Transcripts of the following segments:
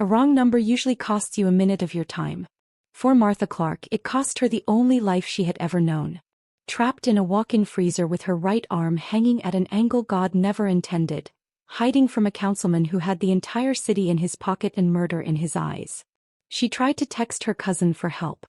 A wrong number usually costs you a minute of your time. For Martha Clark, it cost her the only life she had ever known. Trapped in a walk-in freezer with her right arm hanging at an angle God never intended, hiding from a councilman who had the entire city in his pocket and murder in his eyes. She tried to text her cousin for help.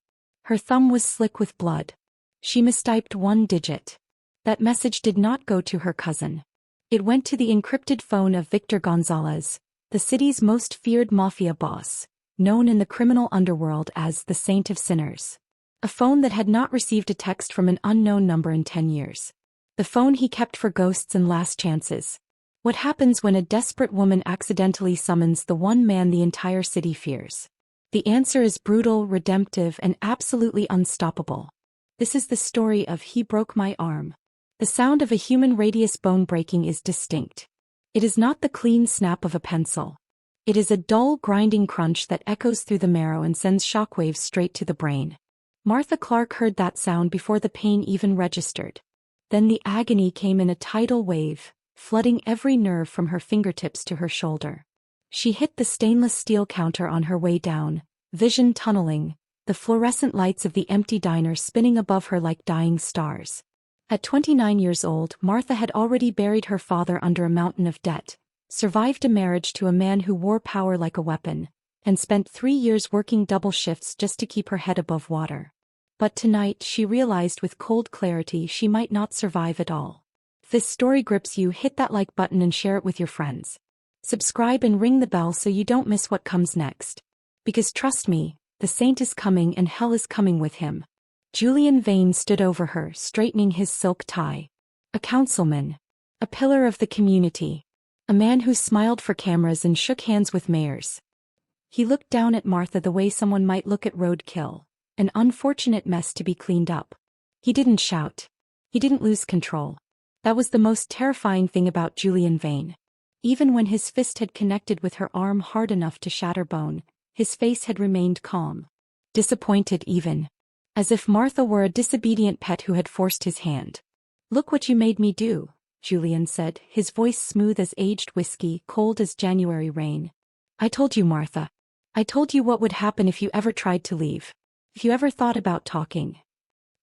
Her thumb was slick with blood. She mistyped one digit. That message did not go to her cousin. It went to the encrypted phone of Victor Gonzalez, the city's most feared mafia boss, known in the criminal underworld as the Saint of Sinners. A phone that had not received a text from an unknown number in 10 years. The phone he kept for ghosts and last chances. What happens when a desperate woman accidentally summons the one man the entire city fears? The answer is brutal, redemptive, and absolutely unstoppable. This is the story of He Broke My Arm. The sound of a human radius bone breaking is distinct. It is not the clean snap of a pencil. It is a dull, grinding crunch that echoes through the marrow and sends shockwaves straight to the brain. Martha Clark heard that sound before the pain even registered. Then the agony came in a tidal wave, flooding every nerve from her fingertips to her shoulder. She hit the stainless steel counter on her way down, vision tunneling, the fluorescent lights of the empty diner spinning above her like dying stars. At 29 years old, Martha had already buried her father under a mountain of debt, survived a marriage to a man who wore power like a weapon, and spent 3 years working double shifts just to keep her head above water. But tonight she realized with cold clarity she might not survive at all. If this story grips you, hit that like button and share it with your friends. Subscribe and ring the bell so you don't miss what comes next. Because trust me, the saint is coming and hell is coming with him. Julian Vane stood over her, straightening his silk tie. A councilman. A pillar of the community. A man who smiled for cameras and shook hands with mayors. He looked down at Martha the way someone might look at roadkill, an unfortunate mess to be cleaned up. He didn't shout. He didn't lose control. That was the most terrifying thing about Julian Vane. Even when his fist had connected with her arm hard enough to shatter bone, his face had remained calm. Disappointed even. As if Martha were a disobedient pet who had forced his hand. "Look what you made me do," Julian said, his voice smooth as aged whiskey, cold as January rain. "I told you, Martha. I told you what would happen if you ever tried to leave. If you ever thought about talking."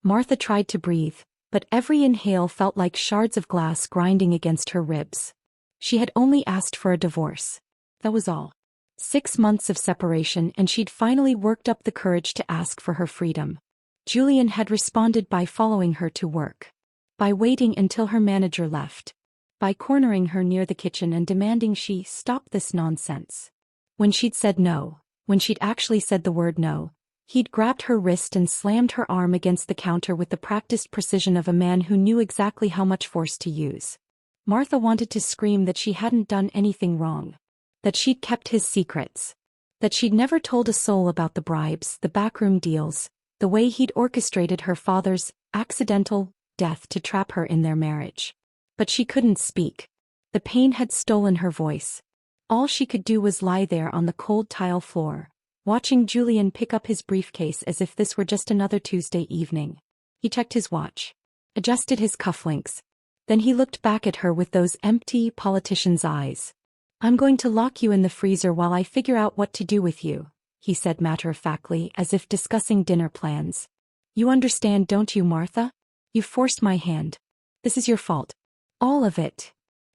Martha tried to breathe, but every inhale felt like shards of glass grinding against her ribs. She had only asked for a divorce. That was all. 6 months of separation and she'd finally worked up the courage to ask for her freedom. Julian had responded by following her to work. By waiting until her manager left. By cornering her near the kitchen and demanding she stop this nonsense. When she'd said no, when she'd actually said the word no, he'd grabbed her wrist and slammed her arm against the counter with the practiced precision of a man who knew exactly how much force to use. Martha wanted to scream that she hadn't done anything wrong. That she'd kept his secrets. That she'd never told a soul about the bribes, the backroom deals, the way he'd orchestrated her father's accidental death to trap her in their marriage. But she couldn't speak. The pain had stolen her voice. All she could do was lie there on the cold tile floor, watching Julian pick up his briefcase as if this were just another Tuesday evening. He checked his watch. Adjusted his cufflinks. Then he looked back at her with those empty politician's eyes. "I'm going to lock you in the freezer while I figure out what to do with you," he said matter-of-factly, as if discussing dinner plans. "You understand, don't you, Martha? You forced my hand. This is your fault. All of it."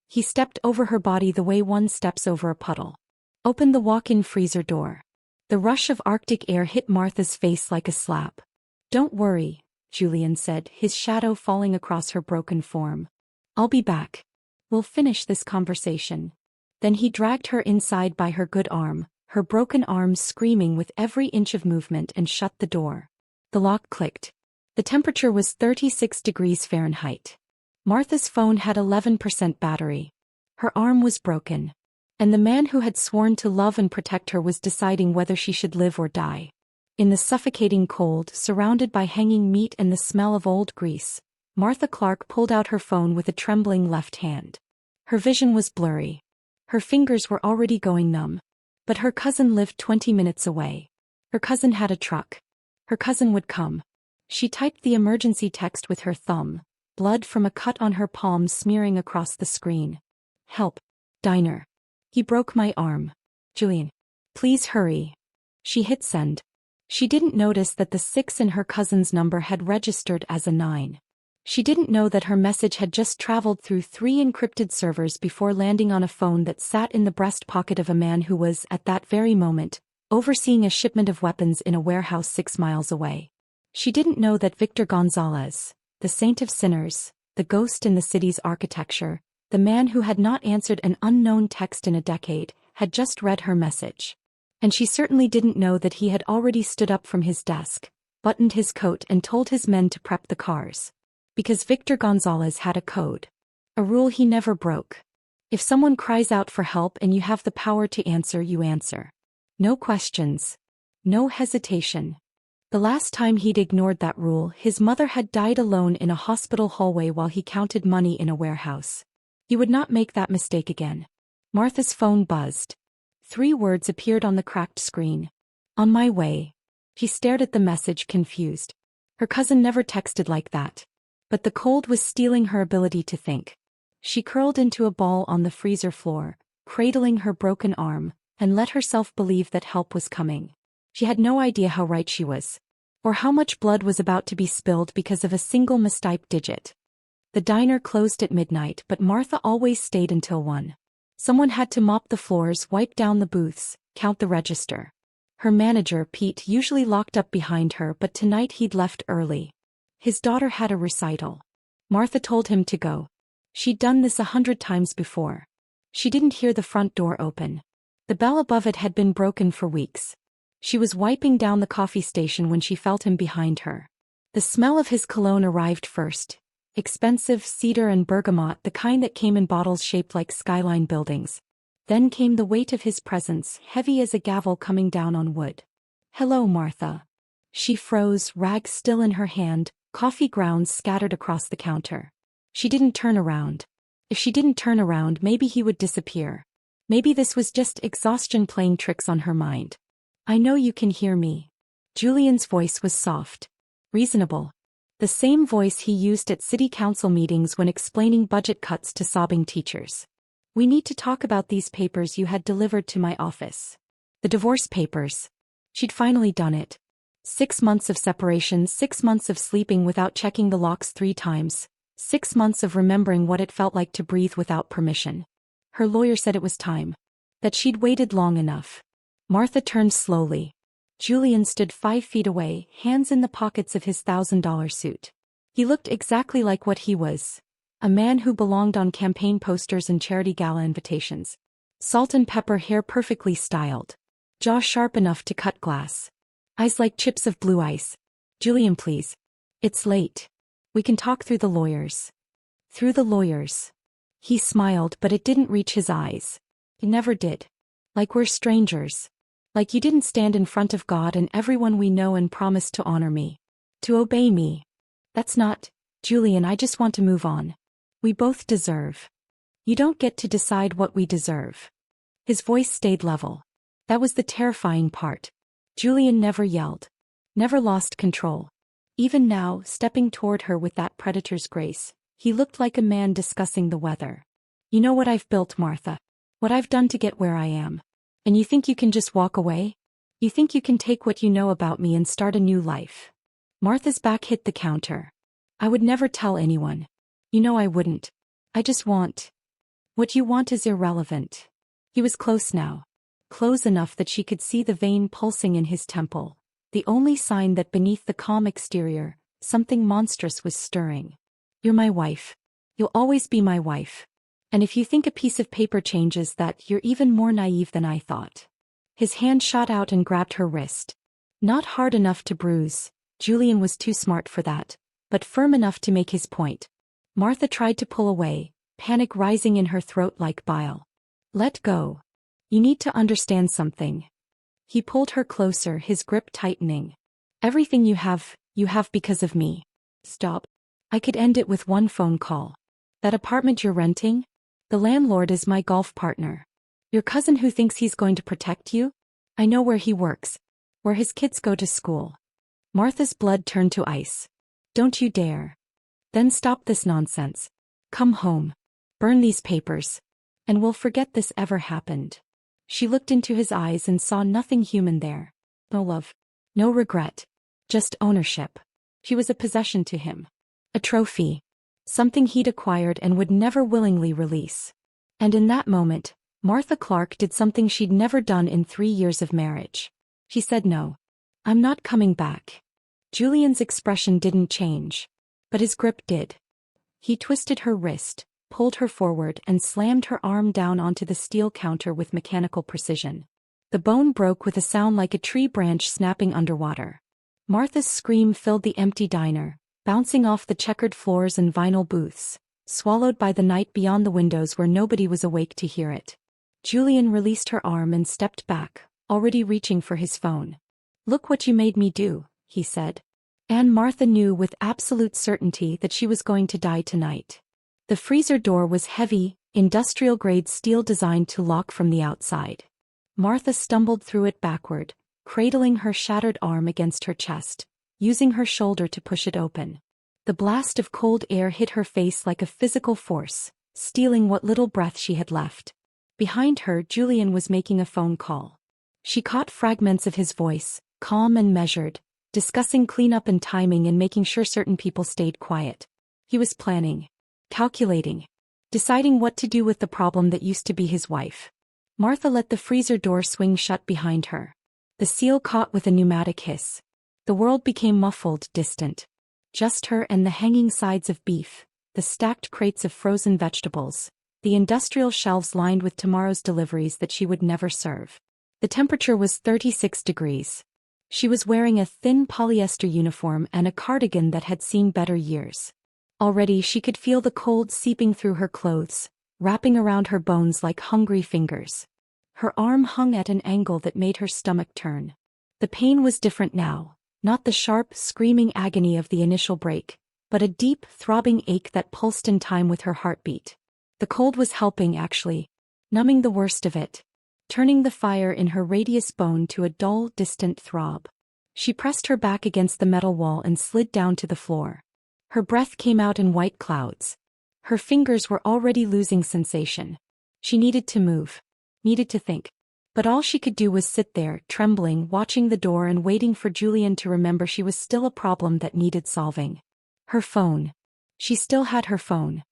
He stepped over her body the way one steps over a puddle. Opened the walk-in freezer door. The rush of Arctic air hit Martha's face like a slap. "Don't worry," Julian said, his shadow falling across her broken form. "I'll be back. We'll finish this conversation." Then he dragged her inside by her good arm, her broken arm screaming with every inch of movement, and shut the door. The lock clicked. The temperature was 36 degrees Fahrenheit. Martha's phone had 11% battery. Her arm was broken. And the man who had sworn to love and protect her was deciding whether she should live or die. In the suffocating cold, surrounded by hanging meat and the smell of old grease, Martha Clark pulled out her phone with a trembling left hand. Her vision was blurry. Her fingers were already going numb. But her cousin lived 20 minutes away. Her cousin had a truck. Her cousin would come. She typed the emergency text with her thumb, blood from a cut on her palm smearing across the screen. "Help. Diner. He broke my arm. Julian." Please hurry. She hit send. She didn't notice that the 6 in her cousin's number had registered as a 9. She didn't know that her message had just traveled through 3 encrypted servers before landing on a phone that sat in the breast pocket of a man who was, at that very moment, overseeing a shipment of weapons in a warehouse 6 miles away. She didn't know that Victor Gonzalez, the saint of sinners, the ghost in the city's architecture, the man who had not answered an unknown text in a decade, had just read her message. And she certainly didn't know that he had already stood up from his desk, buttoned his coat and told his men to prep the cars. Because Victor Gonzalez had a code. A rule he never broke. If someone cries out for help and you have the power to answer, you answer. No questions. No hesitation. The last time he'd ignored that rule, his mother had died alone in a hospital hallway while he counted money in a warehouse. He would not make that mistake again. Martha's phone buzzed. 3 words appeared on the cracked screen. On my way. She stared at the message, confused. Her cousin never texted like that. But the cold was stealing her ability to think. She curled into a ball on the freezer floor, cradling her broken arm, and let herself believe that help was coming. She had no idea how right she was. Or how much blood was about to be spilled because of a single mistyped digit. The diner closed at midnight, but Martha always stayed until 1. Someone had to mop the floors, wipe down the booths, count the register. Her manager, Pete, usually locked up behind her, but tonight he'd left early. His daughter had a recital. Martha told him to go. She'd done this 100 times before. She didn't hear the front door open. The bell above it had been broken for weeks. She was wiping down the coffee station when she felt him behind her. The smell of his cologne arrived first. Expensive cedar and bergamot, the kind that came in bottles shaped like skyline buildings. Then came the weight of his presence, heavy as a gavel coming down on wood. Hello, Martha. She froze, rag still in her hand, coffee grounds scattered across the counter. She didn't turn around. If she didn't turn around, maybe he would disappear. Maybe this was just exhaustion playing tricks on her mind. I know you can hear me. Julian's voice was soft. Reasonable. The same voice he used at city council meetings when explaining budget cuts to sobbing teachers. We need to talk about these papers you had delivered to my office. The divorce papers. She'd finally done it. 6 months of separation, 6 months of sleeping without checking the locks 3 times, 6 months of remembering what it felt like to breathe without permission. Her lawyer said it was time. That she'd waited long enough. Martha turned slowly. Julian stood 5 feet away, hands in the pockets of his $1,000 suit. He looked exactly like what he was. A man who belonged on campaign posters and charity gala invitations. Salt and pepper hair perfectly styled. Jaw sharp enough to cut glass. Eyes like chips of blue ice. Julian, please. It's late. We can talk through the lawyers. Through the lawyers. He smiled, but it didn't reach his eyes. It never did. Like we're strangers. Like you didn't stand in front of God and everyone we know and promise to honor me. To obey me. That's not, Julian, I just want to move on. We both deserve. You don't get to decide what we deserve. His voice stayed level. That was the terrifying part. Julian never yelled. Never lost control. Even now, stepping toward her with that predator's grace, he looked like a man discussing the weather. You know what I've built, Martha. What I've done to get where I am. And you think you can just walk away? You think you can take what you know about me and start a new life? Martha's back hit the counter. I would never tell anyone. You know I wouldn't. I just want. What you want is irrelevant. He was close now. Close enough that she could see the vein pulsing in his temple. The only sign that beneath the calm exterior, something monstrous was stirring. You're my wife. You'll always be my wife. And if you think a piece of paper changes that, you're even more naive than I thought. His hand shot out and grabbed her wrist. Not hard enough to bruise. Julian was too smart for that. But firm enough to make his point. Martha tried to pull away, panic rising in her throat like bile. Let go. You need to understand something. He pulled her closer, his grip tightening. Everything you have because of me. Stop. I could end it with one phone call. That apartment you're renting? The landlord is my golf partner. Your cousin who thinks he's going to protect you? I know where he works. Where his kids go to school. Martha's blood turned to ice. Don't you dare. Then stop this nonsense. Come home. Burn these papers. And we'll forget this ever happened. She looked into his eyes and saw nothing human there. No love. No regret. Just ownership. She was a possession to him. A trophy. Something he'd acquired and would never willingly release. And in that moment, Martha Clark did something she'd never done in 3 years of marriage. She said no. I'm not coming back. Julian's expression didn't change. But his grip did. He twisted her wrist, pulled her forward and slammed her arm down onto the steel counter with mechanical precision. The bone broke with a sound like a tree branch snapping underwater. Martha's scream filled the empty diner, bouncing off the checkered floors and vinyl booths, swallowed by the night beyond the windows where nobody was awake to hear it. Julian released her arm and stepped back, already reaching for his phone. Look what you made me do, he said. And Martha knew with absolute certainty that she was going to die tonight. The freezer door was heavy, industrial-grade steel designed to lock from the outside. Martha stumbled through it backward, cradling her shattered arm against her chest, using her shoulder to push it open. The blast of cold air hit her face like a physical force, stealing what little breath she had left. Behind her, Julian was making a phone call. She caught fragments of his voice, calm and measured, discussing cleanup and timing and making sure certain people stayed quiet. He was planning, calculating, deciding what to do with the problem that used to be his wife. Martha let the freezer door swing shut behind her. The seal caught with a pneumatic hiss. The world became muffled, distant. Just her and the hanging sides of beef, the stacked crates of frozen vegetables, the industrial shelves lined with tomorrow's deliveries that she would never serve. The temperature was 36 degrees. She was wearing a thin polyester uniform and a cardigan that had seen better years. Already she could feel the cold seeping through her clothes, wrapping around her bones like hungry fingers. Her arm hung at an angle that made her stomach turn. The pain was different now, not the sharp, screaming agony of the initial break, but a deep, throbbing ache that pulsed in time with her heartbeat. The cold was helping, actually, numbing the worst of it, turning the fire in her radius bone to a dull, distant throb. She pressed her back against the metal wall and slid down to the floor. Her breath came out in white clouds. Her fingers were already losing sensation. She needed to move, needed to think. But all she could do was sit there, trembling, watching the door and waiting for Julian to remember she was still a problem that needed solving. Her phone. She still had her phone.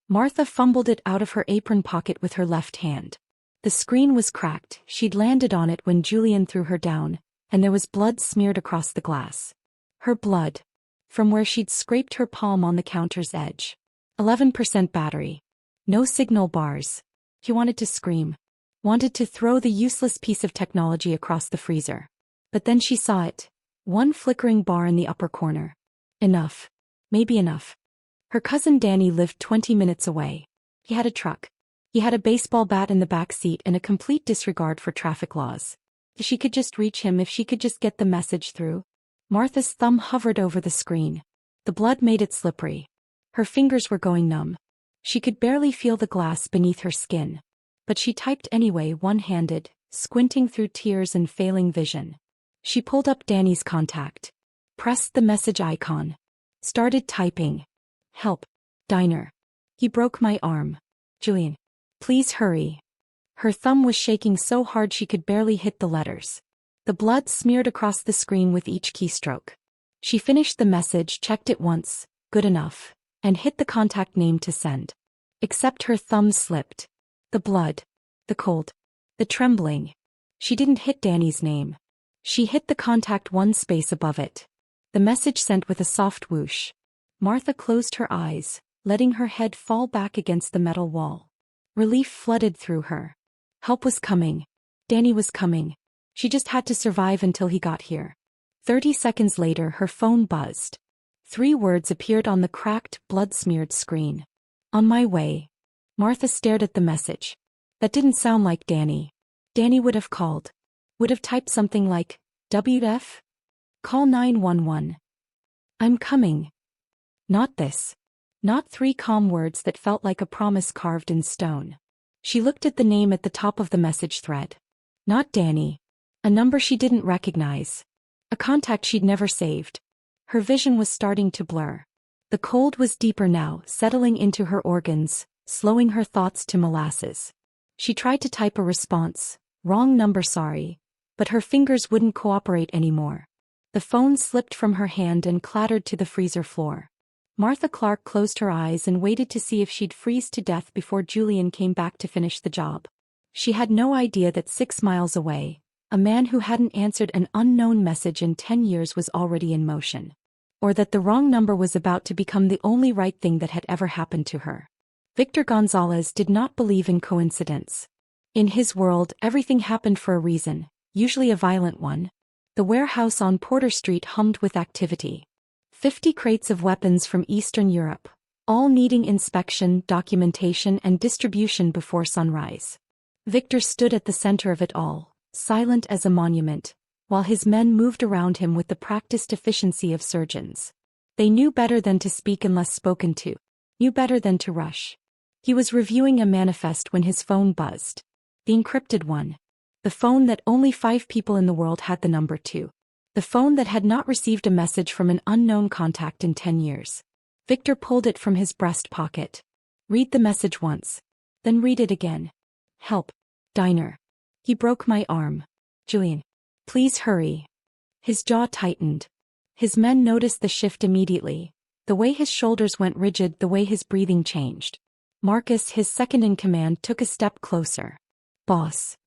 Martha fumbled it out of her apron pocket with her left hand. The screen was cracked. She'd landed on it when Julian threw her down, and there was blood smeared across the glass. Her blood. From where she'd scraped her palm on the counter's edge. 11% battery. No signal bars. He wanted to scream. Wanted to throw the useless piece of technology across the freezer. But then she saw it. One flickering bar in the upper corner. Enough. Maybe enough. Her cousin Danny lived 20 minutes away. He had a truck. He had a baseball bat in the back seat and a complete disregard for traffic laws. If she could just reach him, if she could just get the message through. Martha's thumb hovered over the screen. The blood made it slippery. Her fingers were going numb. She could barely feel the glass beneath her skin. But she typed anyway, one-handed, squinting through tears and failing vision. She pulled up Danny's contact. Pressed the message icon. Started typing. Help. Diner. He broke my arm. Julian. Please hurry. Her thumb was shaking so hard she could barely hit the letters. The blood smeared across the screen with each keystroke. She finished the message, checked it once, good enough, and hit the contact name to send. Except her thumb slipped. The blood. The cold. The trembling. She didn't hit Danny's name. She hit the contact one space above it. The message sent with a soft whoosh. Martha closed her eyes, letting her head fall back against the metal wall. Relief flooded through her. Help was coming. Danny was coming. She just had to survive until he got here. 30 seconds later, her phone buzzed. 3 words appeared on the cracked, blood-smeared screen. On my way. Martha stared at the message. That didn't sound like Danny. Danny would have called. Would have typed something like, WF? Call 911. I'm coming. Not this. Not 3 calm words that felt like a promise carved in stone. She looked at the name at the top of the message thread. Not Danny. A number she didn't recognize. A contact she'd never saved. Her vision was starting to blur. The cold was deeper now, settling into her organs, slowing her thoughts to molasses. She tried to type a response, Wrong number, sorry. But her fingers wouldn't cooperate anymore. The phone slipped from her hand and clattered to the freezer floor. Martha Clark closed her eyes and waited to see if she'd freeze to death before Julian came back to finish the job. She had no idea that 6 miles away, a man who hadn't answered an unknown message in 10 years was already in motion. Or that the wrong number was about to become the only right thing that had ever happened to her. Victor Gonzalez did not believe in coincidence. In his world, everything happened for a reason, usually a violent one. The warehouse on Porter Street hummed with activity. 50 crates of weapons from Eastern Europe, all needing inspection, documentation, and distribution before sunrise. Victor stood at the center of it all, silent as a monument, while his men moved around him with the practiced efficiency of surgeons. They knew better than to speak unless spoken to, knew better than to rush. He was reviewing a manifest when his phone buzzed. The encrypted one. The phone that only 5 people in the world had the number to. The phone that had not received a message from an unknown contact in 10 years. Victor pulled it from his breast pocket. Read the message once. Then read it again. Help. Diner. He broke my arm. Julian. Please hurry. His jaw tightened. His men noticed the shift immediately. The way his shoulders went rigid, the way his breathing changed. Marcus, his second in command, took a step closer. Boss.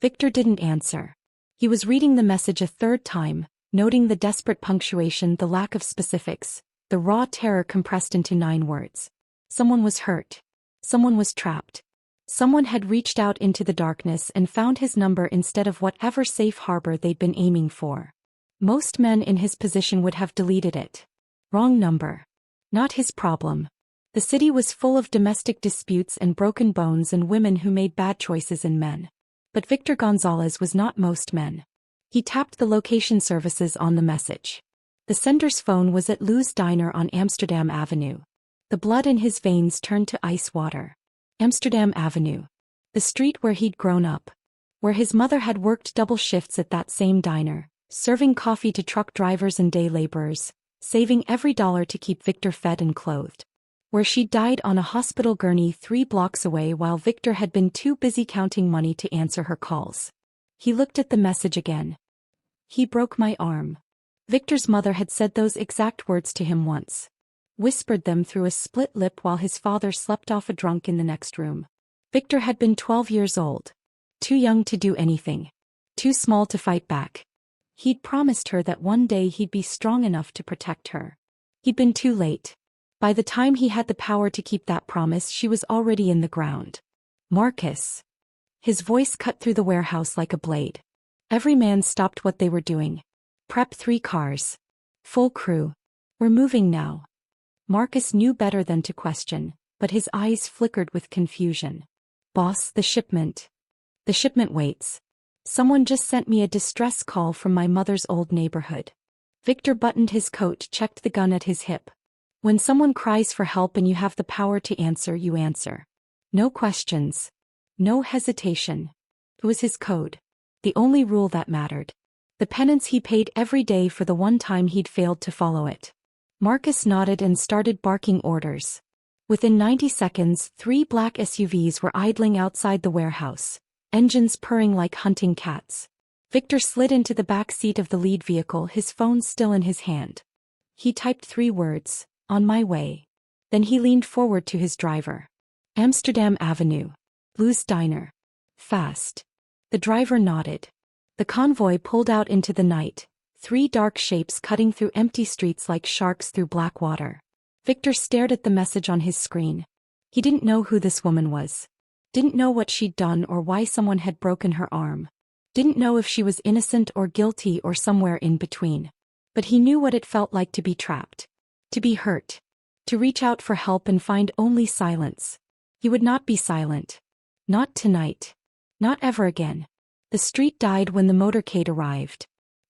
Victor didn't answer. He was reading the message a third time, noting the desperate punctuation, the lack of specifics, the raw terror compressed into 9 words. Someone was hurt. Someone was trapped. Someone had reached out into the darkness and found his number instead of whatever safe harbor they'd been aiming for. Most men in his position would have deleted it. Wrong number. Not his problem. The city was full of domestic disputes and broken bones and women who made bad choices in men. But Victor Gonzalez was not most men. He tapped the location services on the message. The sender's phone was at Lou's Diner on Amsterdam Avenue. The blood in his veins turned to ice water. Amsterdam Avenue. The street where he'd grown up. Where his mother had worked double shifts at that same diner, serving coffee to truck drivers and day laborers, saving every dollar to keep Victor fed and clothed. Where she died on a hospital gurney 3 blocks away while Victor had been too busy counting money to answer her calls. He looked at the message again. He broke my arm. Victor's mother had said those exact words to him once. Whispered them through a split lip while his father slept off a drunk in the next room. Victor had been 12 years old. Too young to do anything. Too small to fight back. He'd promised her that one day he'd be strong enough to protect her. He'd been too late. By the time he had the power to keep that promise, she was already in the ground. Marcus. His voice cut through the warehouse like a blade. Every man stopped what they were doing. Prep 3 cars. Full crew. We're moving now. Marcus knew better than to question, but his eyes flickered with confusion. Boss, the shipment. The shipment waits. Someone just sent me a distress call from my mother's old neighborhood. Victor buttoned his coat, checked the gun at his hip. When someone cries for help and you have the power to answer, you answer. No questions. No hesitation. It was his code. The only rule that mattered. The penance he paid every day for the one time he'd failed to follow it. Marcus nodded and started barking orders. Within 90 seconds, 3 black SUVs were idling outside the warehouse, engines purring like hunting cats. Victor slid into the back seat of the lead vehicle, his phone still in his hand. He typed 3 words, on my way. Then he leaned forward to his driver. Amsterdam Avenue. Lou's Diner. Fast. The driver nodded. The convoy pulled out into the night, 3 dark shapes cutting through empty streets like sharks through black water. Victor stared at the message on his screen. He didn't know who this woman was. Didn't know what she'd done or why someone had broken her arm. Didn't know if she was innocent or guilty or somewhere in between. But he knew what it felt like to be trapped. To be hurt. To reach out for help and find only silence. He would not be silent. Not tonight. Not ever again. The street died when the motorcade arrived.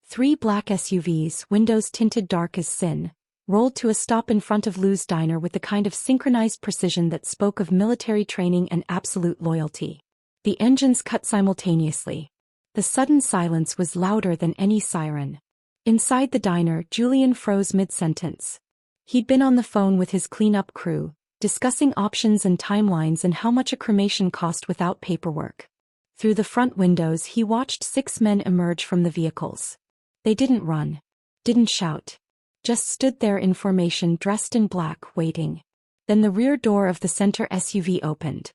3 black SUVs, windows tinted dark as sin, rolled to a stop in front of Lou's Diner with the kind of synchronized precision that spoke of military training and absolute loyalty. The engines cut simultaneously. The sudden silence was louder than any siren. Inside the diner, Julian froze mid-sentence. He'd been on the phone with his cleanup crew, discussing options and timelines and how much a cremation cost without paperwork. Through the front windows he watched 6 men emerge from the vehicles. They didn't run. Didn't shout. Just stood there in formation, dressed in black, waiting. Then the rear door of the center SUV opened.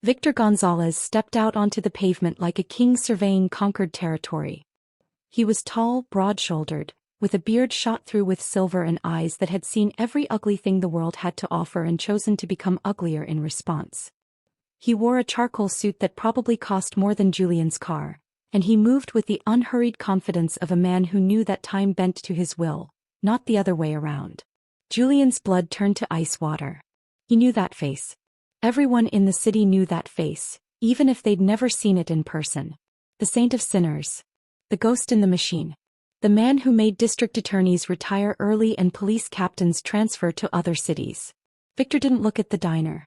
Victor Gonzalez stepped out onto the pavement like a king surveying conquered territory. He was tall, broad-shouldered, with a beard shot through with silver and eyes that had seen every ugly thing the world had to offer and chosen to become uglier in response. He wore a charcoal suit that probably cost more than Julian's car, and he moved with the unhurried confidence of a man who knew that time bent to his will, not the other way around. Julian's blood turned to ice water. He knew that face. Everyone in the city knew that face, even if they'd never seen it in person. The saint of sinners. The ghost in the machine. The man who made district attorneys retire early and police captains transfer to other cities. Victor didn't look at the diner.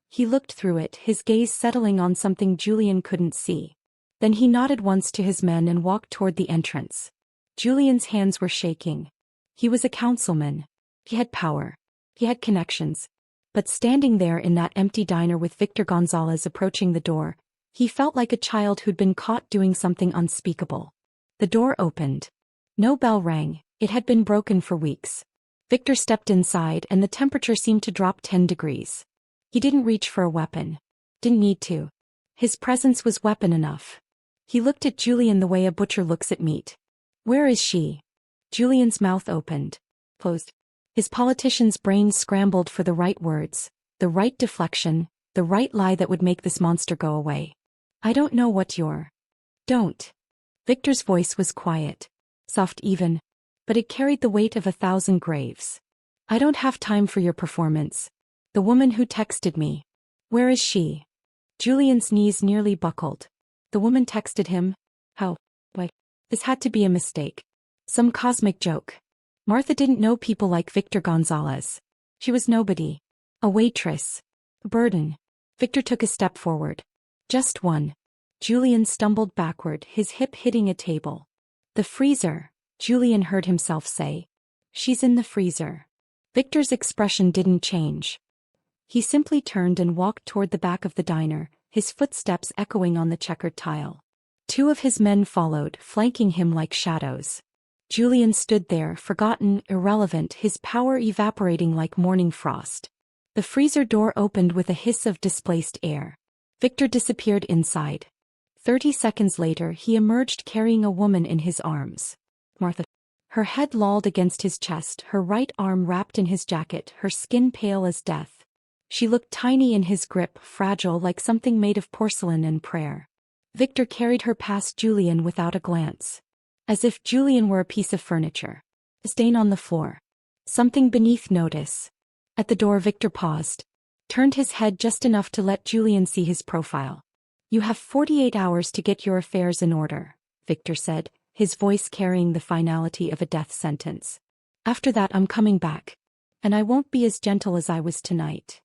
He looked through it, his gaze settling on something Julian couldn't see. Then he nodded once to his men and walked toward the entrance. Julian's hands were shaking. He was a councilman. He had power. He had connections. But standing there in that empty diner with Victor Gonzalez approaching the door, he felt like a child who'd been caught doing something unspeakable. The door opened. No bell rang, it had been broken for weeks. Victor stepped inside and the temperature seemed to drop 10 degrees. He didn't reach for a weapon. Didn't need to. His presence was weapon enough. He looked at Julian the way a butcher looks at meat. Where is she? Julian's mouth opened. Closed. His politician's brain scrambled for the right words, the right deflection, the right lie that would make this monster go away. I don't know what you're. Don't. Victor's voice was quiet. Soft even. But it carried the weight of 1,000 graves. I don't have time for your performance. The woman who texted me. Where is she? Julian's knees nearly buckled. The woman texted him? How? Why? This had to be a mistake. Some cosmic joke. Martha didn't know people like Victor Gonzalez. She was nobody. A waitress. A burden. Victor took a step forward. Just one. Julian stumbled backward, his hip hitting a table. The freezer, Julian heard himself say. She's in the freezer. Victor's expression didn't change. He simply turned and walked toward the back of the diner, his footsteps echoing on the checkered tile. 2 of his men followed, flanking him like shadows. Julian stood there, forgotten, irrelevant, his power evaporating like morning frost. The freezer door opened with a hiss of displaced air. Victor disappeared inside. 30 seconds later he emerged carrying a woman in his arms. Martha. Her head lolled against his chest, her right arm wrapped in his jacket, her skin pale as death. She looked tiny in his grip, fragile like something made of porcelain and prayer. Victor carried her past Julian without a glance. As if Julian were a piece of furniture. A stain on the floor. Something beneath notice. At the door Victor paused. Turned his head just enough to let Julian see his profile. You have 48 hours to get your affairs in order, Victor said, his voice carrying the finality of a death sentence. After that I'm coming back. And I won't be as gentle as I was tonight.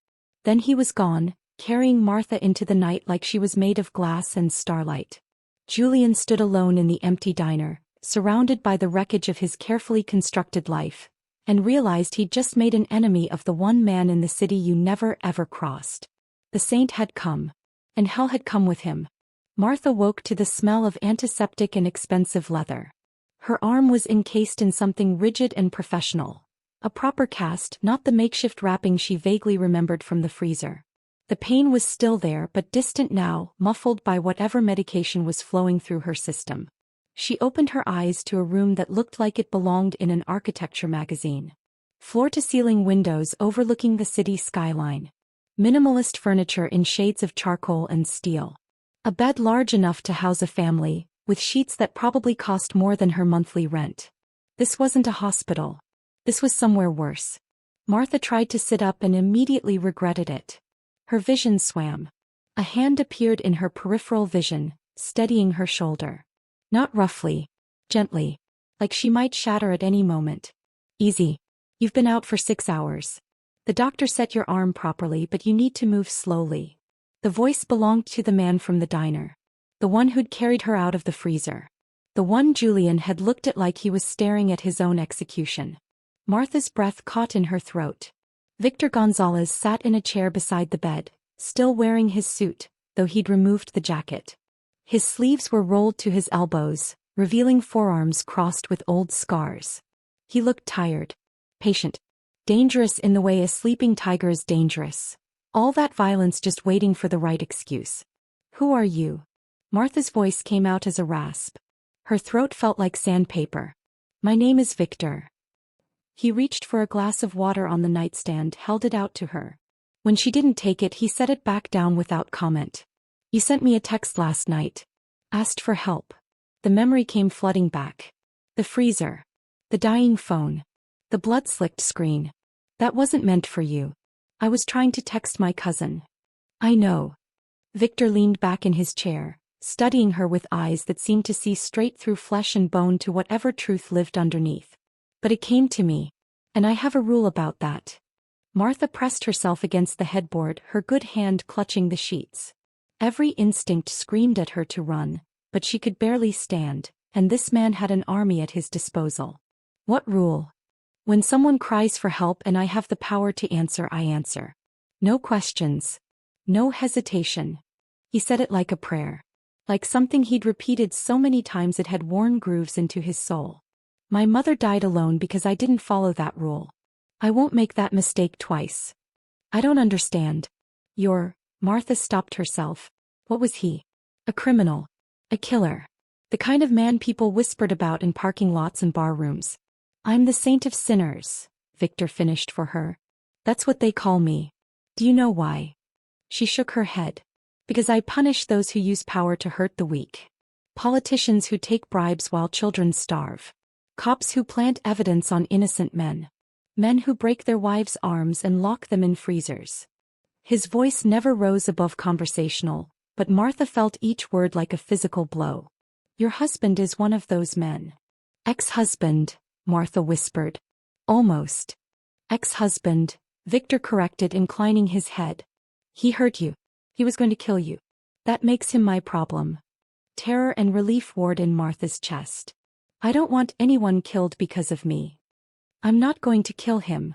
Then he was gone, carrying Martha into the night like she was made of glass and starlight. Julian stood alone in the empty diner, surrounded by the wreckage of his carefully constructed life, and realized he'd just made an enemy of the one man in the city you never ever crossed. The saint had come. And hell had come with him. Martha woke to the smell of antiseptic and expensive leather. Her arm was encased in something rigid and professional. A proper cast, not the makeshift wrapping she vaguely remembered from the freezer. The pain was still there but distant now, muffled by whatever medication was flowing through her system. She opened her eyes to a room that looked like it belonged in an architecture magazine. Floor-to-ceiling windows overlooking the city skyline. Minimalist furniture in shades of charcoal and steel. A bed large enough to house a family, with sheets that probably cost more than her monthly rent. This wasn't a hospital. This was somewhere worse. Martha tried to sit up and immediately regretted it. Her vision swam. A hand appeared in her peripheral vision, steadying her shoulder. Not roughly. Gently. Like she might shatter at any moment. Easy. You've been out for 6 hours. The doctor set your arm properly but you need to move slowly. The voice belonged to the man from the diner. The one who'd carried her out of the freezer. The one Julian had looked at like he was staring at his own execution. Martha's breath caught in her throat. Victor Gonzalez sat in a chair beside the bed, still wearing his suit, though he'd removed the jacket. His sleeves were rolled to his elbows, revealing forearms crossed with old scars. He looked tired, patient, dangerous in the way a sleeping tiger is dangerous. All that violence just waiting for the right excuse. "Who are you?" Martha's voice came out as a rasp. Her throat felt like sandpaper. "My name is Victor." He reached for a glass of water on the nightstand, held it out to her. When she didn't take it, he set it back down without comment. "You sent me a text last night. Asked for help." The memory came flooding back. The freezer. The dying phone. The blood-slicked screen. "That wasn't meant for you. I was trying to text my cousin." "I know." Victor leaned back in his chair, studying her with eyes that seemed to see straight through flesh and bone to whatever truth lived underneath. "But it came to me. And I have a rule about that." Martha pressed herself against the headboard, her good hand clutching the sheets. Every instinct screamed at her to run, but she could barely stand, and this man had an army at his disposal. "What rule?" "When someone cries for help and I have the power to answer, I answer. No questions. No hesitation." He said it like a prayer. Like something he'd repeated so many times it had worn grooves into his soul. "My mother died alone because I didn't follow that rule. I won't make that mistake twice." "I don't understand." Martha stopped herself. What was he? A criminal. A killer. The kind of man people whispered about in parking lots and bar rooms. "I'm the saint of sinners," Victor finished for her. "That's what they call me. Do you know why?" She shook her head. "Because I punish those who use power to hurt the weak. Politicians who take bribes while children starve. Cops who plant evidence on innocent men. Men who break their wives' arms and lock them in freezers." His voice never rose above conversational, but Martha felt each word like a physical blow. "Your husband is one of those men." "Ex-husband," Martha whispered. "Almost." "Ex-husband," Victor corrected, inclining his head. "He hurt you. He was going to kill you. That makes him my problem." Terror and relief warred in Martha's chest. "I don't want anyone killed because of me." "I'm not going to kill him."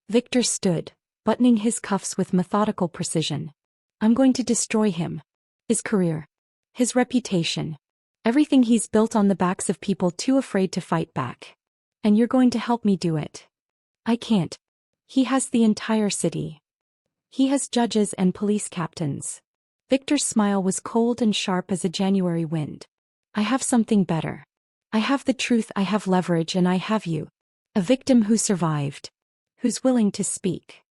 Victor stood, buttoning his cuffs with methodical precision. "I'm going to destroy him. His career. His reputation. Everything he's built on the backs of people too afraid to fight back. And you're going to help me do it." "I can't. He has the entire city. He has judges and police captains." Victor's smile was cold and sharp as a January wind. "I have something better. I have the truth, I have leverage, and I have you. A victim who survived. Who's willing to speak."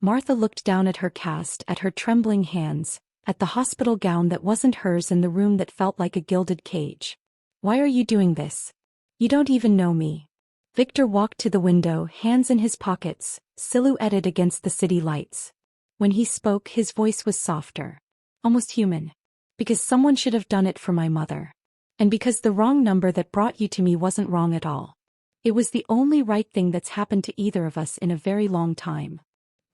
Martha looked down at her cast, at her trembling hands, at the hospital gown that wasn't hers and the room that felt like a gilded cage. "Why are you doing this? You don't even know me." Victor walked to the window, hands in his pockets, silhouetted against the city lights. When he spoke, his voice was softer. Almost human. "Because someone should have done it for my mother. And because the wrong number that brought you to me wasn't wrong at all. It was the only right thing that's happened to either of us in a very long time."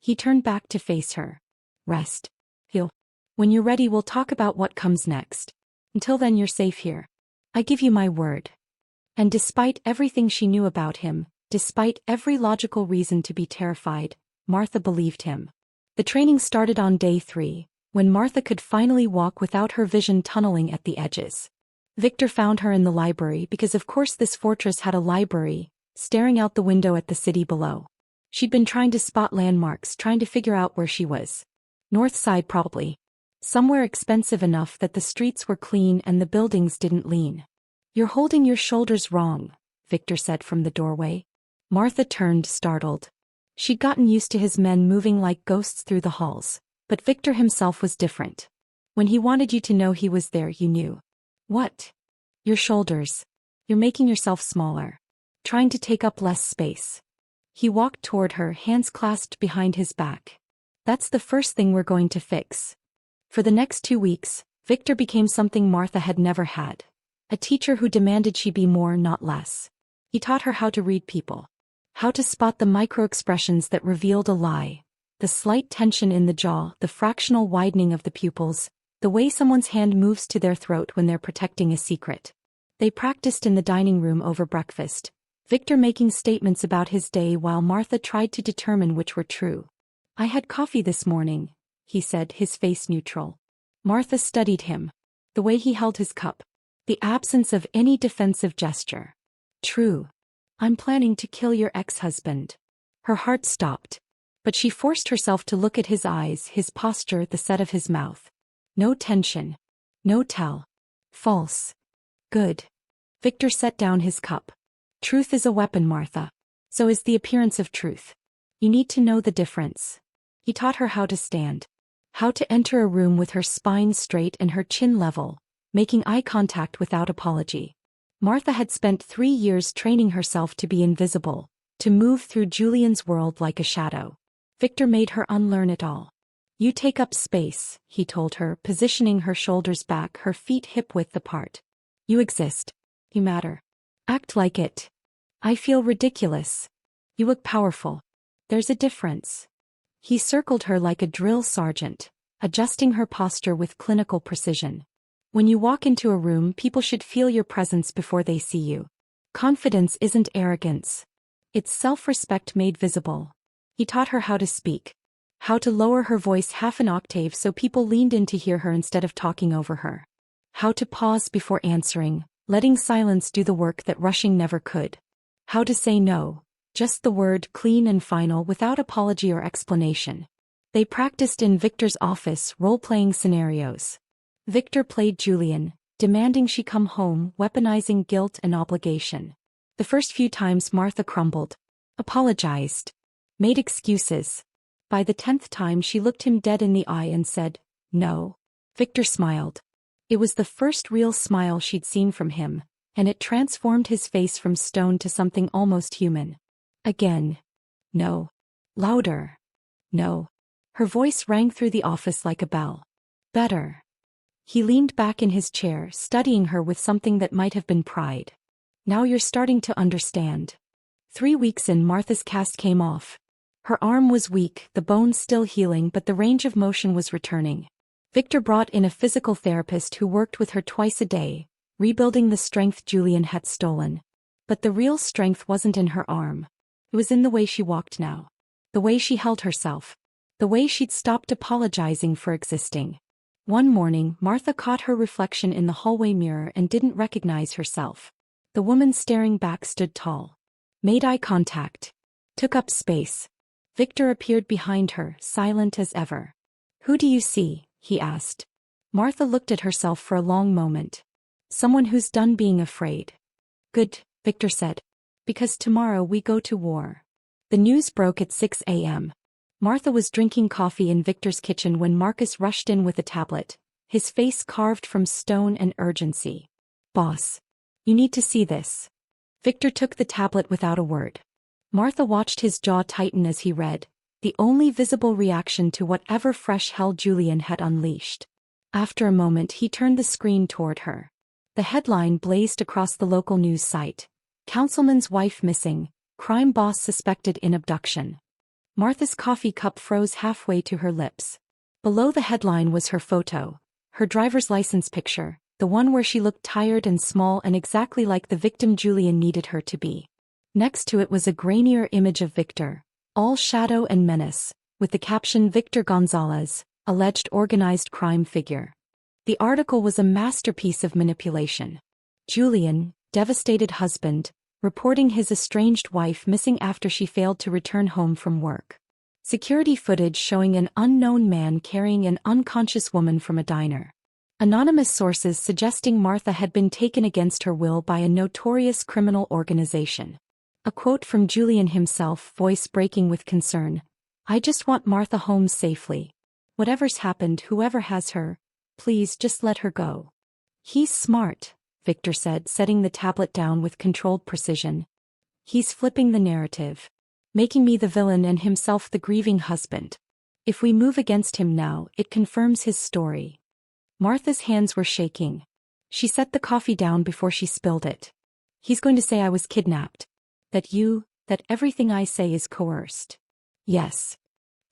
He turned back to face her. "Rest. Heal. When you're ready, we'll talk about what comes next. Until then, you're safe here. I give you my word." And despite everything she knew about him, despite every logical reason to be terrified, Martha believed him. The training started on day 3, when Martha could finally walk without her vision tunneling at the edges. Victor found her in the library because of course this fortress had a library, staring out the window at the city below. She'd been trying to spot landmarks, trying to figure out where she was. North side probably. Somewhere expensive enough that the streets were clean and the buildings didn't lean. "You're holding your shoulders wrong," Victor said from the doorway. Martha turned, startled. She'd gotten used to his men moving like ghosts through the halls, but Victor himself was different. When he wanted you to know he was there, you knew. "What?" "Your shoulders. You're making yourself smaller. Trying to take up less space." He walked toward her, hands clasped behind his back. "That's the first thing we're going to fix." For the next 2 weeks, Victor became something Martha had never had. A teacher who demanded she be more, not less. He taught her how to read people. How to spot the micro-expressions that revealed a lie. The slight tension in the jaw, the fractional widening of the pupils, the way someone's hand moves to their throat when they're protecting a secret. They practiced in the dining room over breakfast, Victor making statements about his day while Martha tried to determine which were true. "I had coffee this morning," he said, his face neutral. Martha studied him. The way he held his cup. The absence of any defensive gesture. True. I'm planning to kill your ex-husband. Her heart stopped. But she forced herself to look at his eyes, his posture, the set of his mouth. No tension. No tell. False. Good. Victor set down his cup. Truth is a weapon, Martha. So is the appearance of truth. You need to know the difference. He taught her how to stand. How to enter a room with her spine straight and her chin level, making eye contact without apology. Martha had spent 3 years training herself to be invisible, to move through Julian's world like a shadow. Victor made her unlearn it all. You take up space, he told her, positioning her shoulders back, her feet hip-width apart. You exist. You matter. Act like it. I feel ridiculous. You look powerful. There's a difference. He circled her like a drill sergeant, adjusting her posture with clinical precision. When you walk into a room, people should feel your presence before they see you. Confidence isn't arrogance. It's self-respect made visible. He taught her how to speak. How to lower her voice half an octave so people leaned in to hear her instead of talking over her. How to pause before answering, letting silence do the work that rushing never could. How to say no, just the word, clean and final, without apology or explanation. They practiced in Victor's office, role-playing scenarios. Victor played Julian, demanding she come home, weaponizing guilt and obligation. The first few times Martha crumbled, apologized, made excuses. By the 10th time she looked him dead in the eye and said, "No." Victor smiled. It was the first real smile she'd seen from him, and it transformed his face from stone to something almost human. Again. "No." Louder. "No." Her voice rang through the office like a bell. "Better." He leaned back in his chair, studying her with something that might have been pride. "Now you're starting to understand." 3 weeks in, Martha's cast came off. Her arm was weak, the bones still healing, but the range of motion was returning. Victor brought in a physical therapist who worked with her twice a day, rebuilding the strength Julian had stolen. But the real strength wasn't in her arm. It was in the way she walked now. The way she held herself. The way she'd stopped apologizing for existing. One morning, Martha caught her reflection in the hallway mirror and didn't recognize herself. The woman staring back stood tall. Made eye contact. Took up space. Victor appeared behind her, silent as ever. "Who do you see?" he asked. Martha looked at herself for a long moment. "Someone who's done being afraid." "Good," Victor said. "Because tomorrow we go to war." The news broke at 6 a.m. Martha was drinking coffee in Victor's kitchen when Marcus rushed in with a tablet, his face carved from stone and urgency. "Boss. You need to see this." Victor took the tablet without a word. Martha watched his jaw tighten as he read, the only visible reaction to whatever fresh hell Julian had unleashed. After a moment he turned the screen toward her. The headline blazed across the local news site. "Councilman's wife missing, crime boss suspected in abduction." Martha's coffee cup froze halfway to her lips. Below the headline was her photo, her driver's license picture, the one where she looked tired and small and exactly like the victim Julian needed her to be. Next to it was a grainier image of Victor, all shadow and menace, with the caption "Victor Gonzalez, alleged organized crime figure." The article was a masterpiece of manipulation. Julian, devastated husband, reporting his estranged wife missing after she failed to return home from work. Security footage showing an unknown man carrying an unconscious woman from a diner. Anonymous sources suggesting Martha had been taken against her will by a notorious criminal organization. A quote from Julian himself, voice breaking with concern. "I just want Martha home safely. Whatever's happened, whoever has her, please just let her go." "He's smart," Victor said, setting the tablet down with controlled precision. "He's flipping the narrative. Making me the villain and himself the grieving husband. If we move against him now, it confirms his story." Martha's hands were shaking. She set the coffee down before she spilled it. "He's going to say I was kidnapped. That everything I say is coerced." "Yes."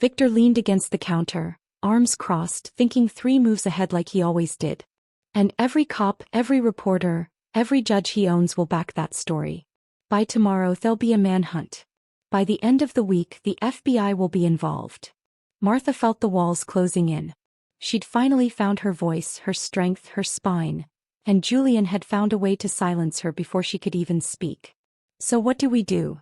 Victor leaned against the counter, arms crossed, thinking 3 moves ahead like he always did. "And every cop, every reporter, every judge he owns will back that story. By tomorrow there'll be a manhunt. By the end of the week the FBI will be involved." Martha felt the walls closing in. She'd finally found her voice, her strength, her spine, and Julian had found a way to silence her before she could even speak. So what do?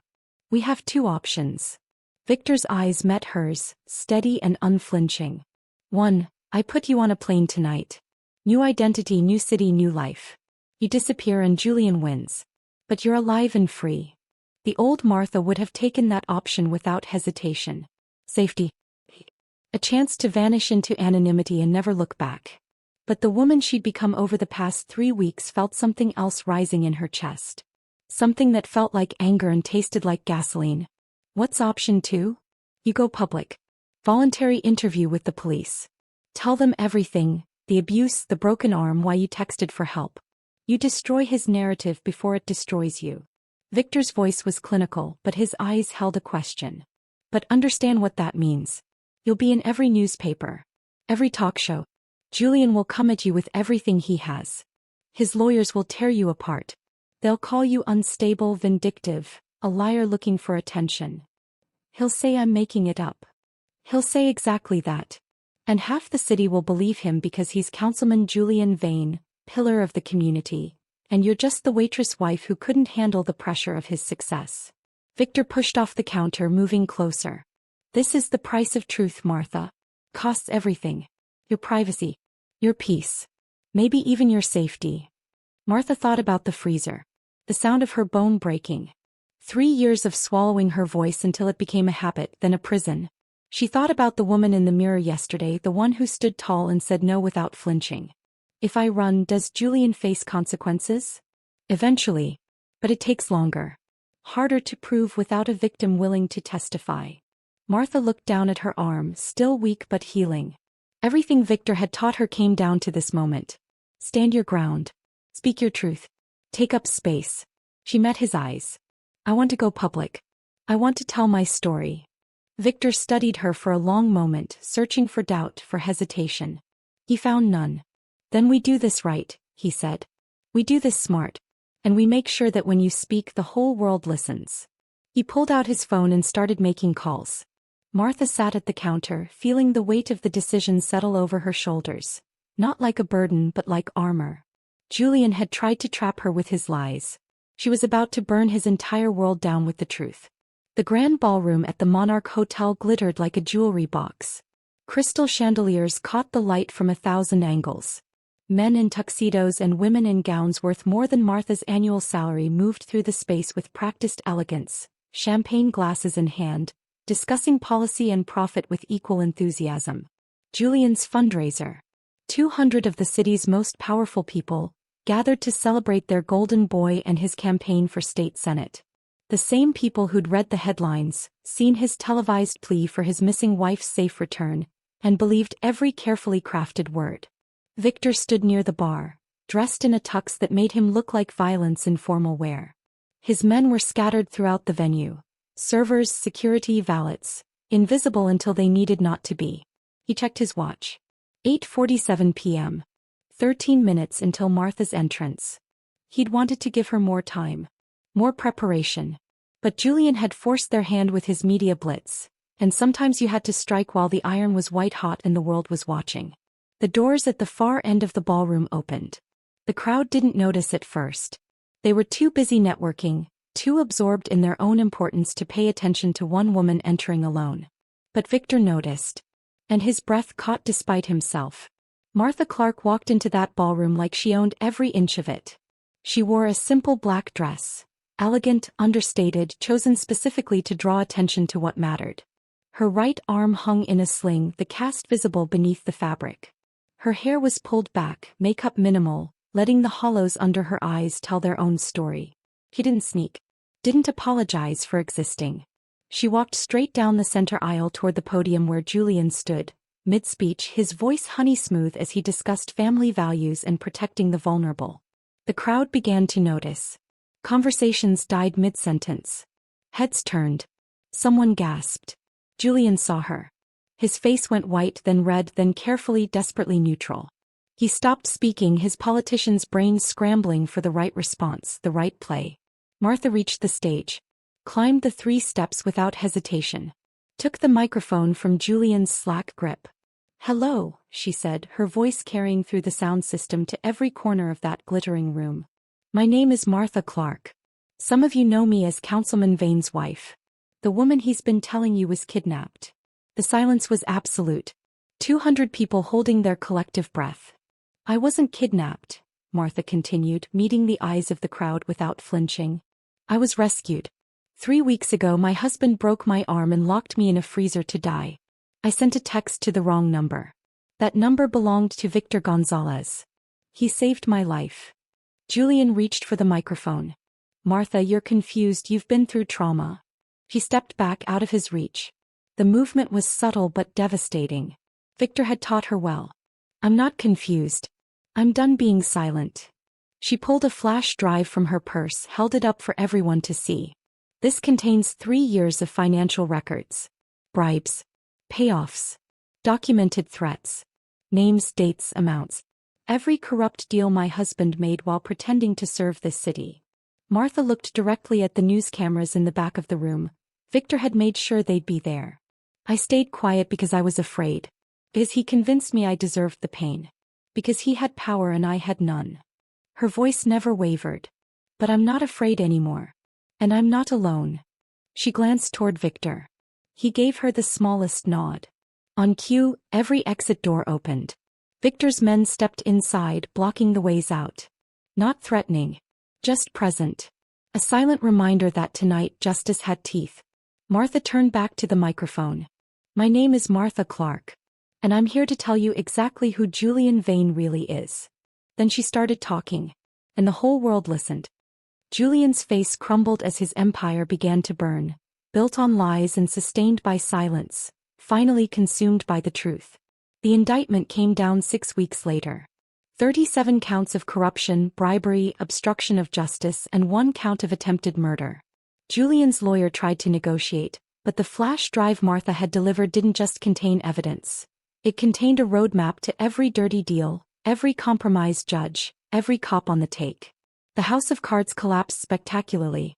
We have two options. Victor's eyes met hers, steady and unflinching. 1. I put you on a plane tonight. New identity, new city, new life. You disappear and Julian wins. But you're alive and free. The old Martha would have taken that option without hesitation. Safety. A chance to vanish into anonymity and never look back. But the woman she'd become over the past 3 weeks felt something else rising in her chest. Something that felt like anger and tasted like gasoline. What's option 2? You go public. Voluntary interview with the police. Tell them everything, the abuse, the broken arm, why you texted for help. You destroy his narrative before it destroys you. Victor's voice was clinical, but his eyes held a question. But understand what that means. You'll be in every newspaper. Every talk show. Julian will come at you with everything he has. His lawyers will tear you apart. They'll call you unstable, vindictive, a liar looking for attention. He'll say I'm making it up. He'll say exactly that. And half the city will believe him because he's Councilman Julian Vane, pillar of the community, and you're just the waitress wife who couldn't handle the pressure of his success. Victor pushed off the counter, moving closer. This is the price of truth, Martha. Costs everything. Your privacy. Your peace. Maybe even your safety. Martha thought about the freezer. The sound of her bone breaking. 3 years of swallowing her voice until it became a habit, then a prison. She thought about the woman in the mirror yesterday, the one who stood tall and said no without flinching. If I run, does Julian face consequences? Eventually. But it takes longer. Harder to prove without a victim willing to testify. Martha looked down at her arm, still weak but healing. Everything Victor had taught her came down to this moment. Stand your ground. Speak your truth. Take up space. She met his eyes. I want to go public. I want to tell my story. Victor studied her for a long moment, searching for doubt, for hesitation. He found none. Then we do this right, he said. We do this smart. And we make sure that when you speak, the whole world listens. He pulled out his phone and started making calls. Martha sat at the counter, feeling the weight of the decision settle over her shoulders. Not like a burden but like armor. Julian had tried to trap her with his lies. She was about to burn his entire world down with the truth. The grand ballroom at the Monarch Hotel glittered like a jewelry box. Crystal chandeliers caught the light from 1,000 angles. Men in tuxedos and women in gowns worth more than Martha's annual salary moved through the space with practiced elegance, champagne glasses in hand, discussing policy and profit with equal enthusiasm. Julian's fundraiser. 200 of the city's most powerful people gathered to celebrate their golden boy and his campaign for state senate. The same people who'd read the headlines, seen his televised plea for his missing wife's safe return, and believed every carefully crafted word. Victor stood near the bar, dressed in a tux that made him look like violence in formal wear. His men were scattered throughout the venue. Servers, security, valets, invisible until they needed not to be. He checked his watch. 8:47 p.m. 13 minutes until Martha's entrance. He'd wanted to give her more time. More preparation. But Julian had forced their hand with his media blitz, and sometimes you had to strike while the iron was white hot and the world was watching. The doors at the far end of the ballroom opened. The crowd didn't notice at first. They were too busy networking, too absorbed in their own importance to pay attention to one woman entering alone. But Victor noticed. And his breath caught despite himself. Martha Clark walked into that ballroom like she owned every inch of it. She wore a simple black dress. Elegant, understated, chosen specifically to draw attention to what mattered. Her right arm hung in a sling, the cast visible beneath the fabric. Her hair was pulled back, makeup minimal, letting the hollows under her eyes tell their own story. He didn't sneak. Didn't apologize for existing. She walked straight down the center aisle toward the podium where Julian stood, mid-speech, his voice honey-smooth as he discussed family values and protecting the vulnerable. The crowd began to notice. Conversations died mid-sentence. Heads turned. Someone gasped. Julian saw her. His face went white, then red, then carefully, desperately neutral. He stopped speaking, his politician's brain scrambling for the right response, the right play. Martha reached the stage. Climbed the 3 steps without hesitation. Took the microphone from Julian's slack grip. Hello, she said, her voice carrying through the sound system to every corner of that glittering room. My name is Martha Clark. Some of you know me as Councilman Vane's wife. The woman he's been telling you was kidnapped. The silence was absolute. 200 people holding their collective breath. I wasn't kidnapped, Martha continued, meeting the eyes of the crowd without flinching. I was rescued. 3 weeks ago my husband broke my arm and locked me in a freezer to die. I sent a text to the wrong number. That number belonged to Victor Gonzalez. He saved my life. Julian reached for the microphone. Martha, you're confused, you've been through trauma. She stepped back out of his reach. The movement was subtle but devastating. Victor had taught her well. I'm not confused. I'm done being silent. She pulled a flash drive from her purse, held it up for everyone to see. This contains 3 years of financial records. Bribes. Payoffs. Documented threats. Names, dates, amounts. Every corrupt deal my husband made while pretending to serve this city. Martha looked directly at the news cameras in the back of the room. Victor had made sure they'd be there. I stayed quiet because I was afraid. Because he convinced me I deserved the pain. Because he had power and I had none. Her voice never wavered. But I'm not afraid anymore. And I'm not alone. She glanced toward Victor. He gave her the smallest nod. On cue, every exit door opened. Victor's men stepped inside, blocking the ways out. Not threatening. Just present. A silent reminder that tonight justice had teeth. Martha turned back to the microphone. My name is Martha Clark. And I'm here to tell you exactly who Julian Vane really is. Then she started talking. And the whole world listened. Julian's face crumbled as his empire began to burn. Built on lies and sustained by silence, finally consumed by the truth. The indictment came down 6 weeks later. 37 counts of corruption, bribery, obstruction of justice, and 1 count of attempted murder. Julian's lawyer tried to negotiate, but the flash drive Martha had delivered didn't just contain evidence. It contained a roadmap to every dirty deal, every compromised judge, every cop on the take. The House of Cards collapsed spectacularly.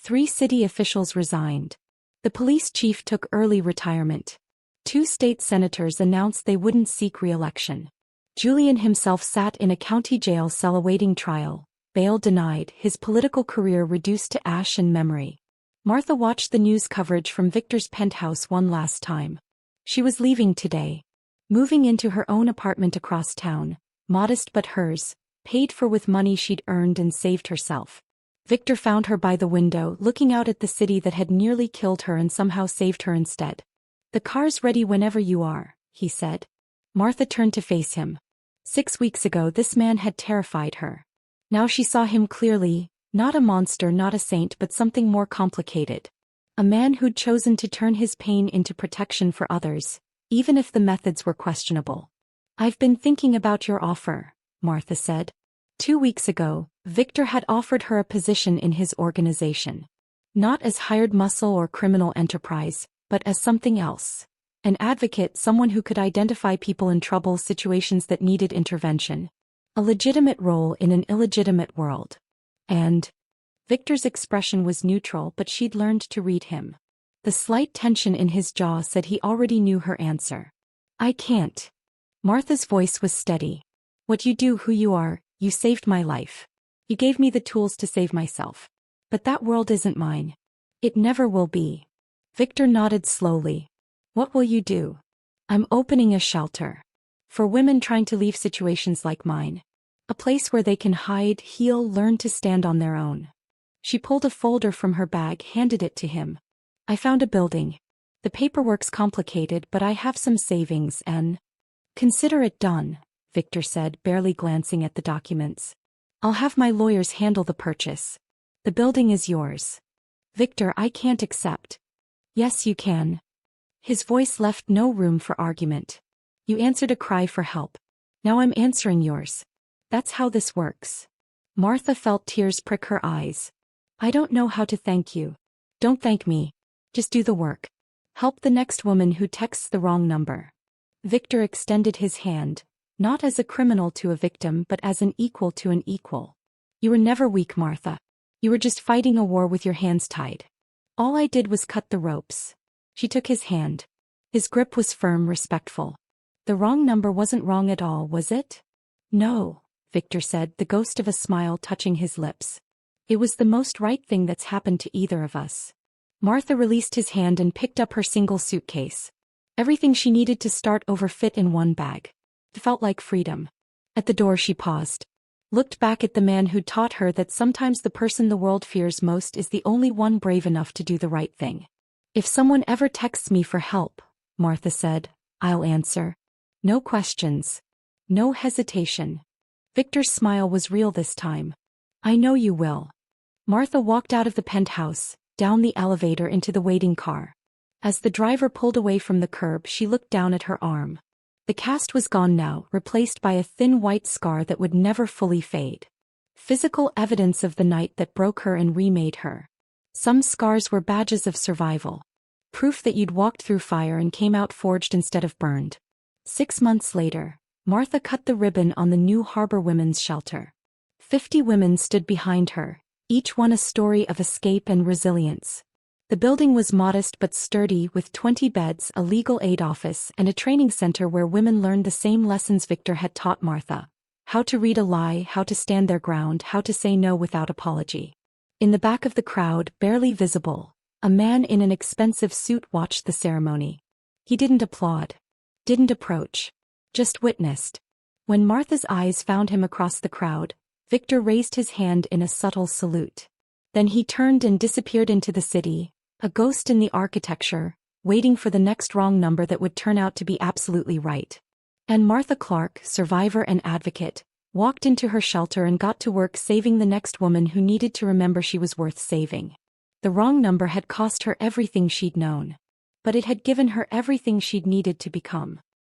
3 city officials resigned. The police chief took early retirement. 2 state senators announced they wouldn't seek re-election. Julian himself sat in a county jail cell awaiting trial, bail denied, his political career reduced to ash and memory. Martha watched the news coverage from Victor's penthouse one last time. She was leaving today. Moving into her own apartment across town, modest but hers, paid for with money she'd earned and saved herself. Victor found her by the window, looking out at the city that had nearly killed her and somehow saved her instead. The car's ready whenever you are, he said. Martha turned to face him. 6 weeks ago this man had terrified her. Now she saw him clearly, not a monster, not a saint, but something more complicated. A man who'd chosen to turn his pain into protection for others, even if the methods were questionable. I've been thinking about your offer, Martha said. 2 weeks ago, Victor had offered her a position in his organization. Not as hired muscle or criminal enterprise, but as something else. An advocate, someone who could identify people in trouble, situations that needed intervention. A legitimate role in an illegitimate world. And Victor's expression was neutral, but she'd learned to read him. The slight tension in his jaw said he already knew her answer. I can't. Martha's voice was steady. What you do, who you are, you saved my life. You gave me the tools to save myself. But that world isn't mine. It never will be. Victor nodded slowly. What will you do? I'm opening a shelter. For women trying to leave situations like mine. A place where they can hide, heal, learn to stand on their own. She pulled a folder from her bag, handed it to him. I found a building. The paperwork's complicated, but I have some savings and... Consider it done, Victor said, barely glancing at the documents. I'll have my lawyers handle the purchase. The building is yours. Victor, I can't accept. Yes, you can. His voice left no room for argument. You answered a cry for help. Now I'm answering yours. That's how this works. Martha felt tears prick her eyes. I don't know how to thank you. Don't thank me. Just do the work. Help the next woman who texts the wrong number. Victor extended his hand, not as a criminal to a victim but as an equal to an equal. You were never weak, Martha. You were just fighting a war with your hands tied. All I did was cut the ropes. She took his hand. His grip was firm, respectful. The wrong number wasn't wrong at all, was it? No, Victor said, the ghost of a smile touching his lips. It was the most right thing that's happened to either of us. Martha released his hand and picked up her single suitcase. Everything she needed to start over fit in one bag. It felt like freedom. At the door she paused. Looked back at the man who'd taught her that sometimes the person the world fears most is the only one brave enough to do the right thing. If someone ever texts me for help, Martha said, I'll answer. No questions. No hesitation. Victor's smile was real this time. I know you will. Martha walked out of the penthouse, down the elevator into the waiting car. As the driver pulled away from the curb, she looked down at her arm. The cast was gone now, replaced by a thin white scar that would never fully fade. Physical evidence of the night that broke her and remade her. Some scars were badges of survival. Proof that you'd walked through fire and came out forged instead of burned. 6 months later, Martha cut the ribbon on the New Harbor Women's Shelter. 50 women stood behind her, each one a story of escape and resilience. The building was modest but sturdy, with 20 beds, a legal aid office, and a training center where women learned the same lessons Victor had taught Martha. How to read a lie, how to stand their ground, how to say no without apology. In the back of the crowd, barely visible, a man in an expensive suit watched the ceremony. He didn't applaud. Didn't approach. Just witnessed. When Martha's eyes found him across the crowd, Victor raised his hand in a subtle salute. Then he turned and disappeared into the city, a ghost in the architecture, waiting for the next wrong number that would turn out to be absolutely right. And Martha Clark, survivor and advocate, walked into her shelter and got to work saving the next woman who needed to remember she was worth saving. The wrong number had cost her everything she'd known. But it had given her everything she'd needed to become.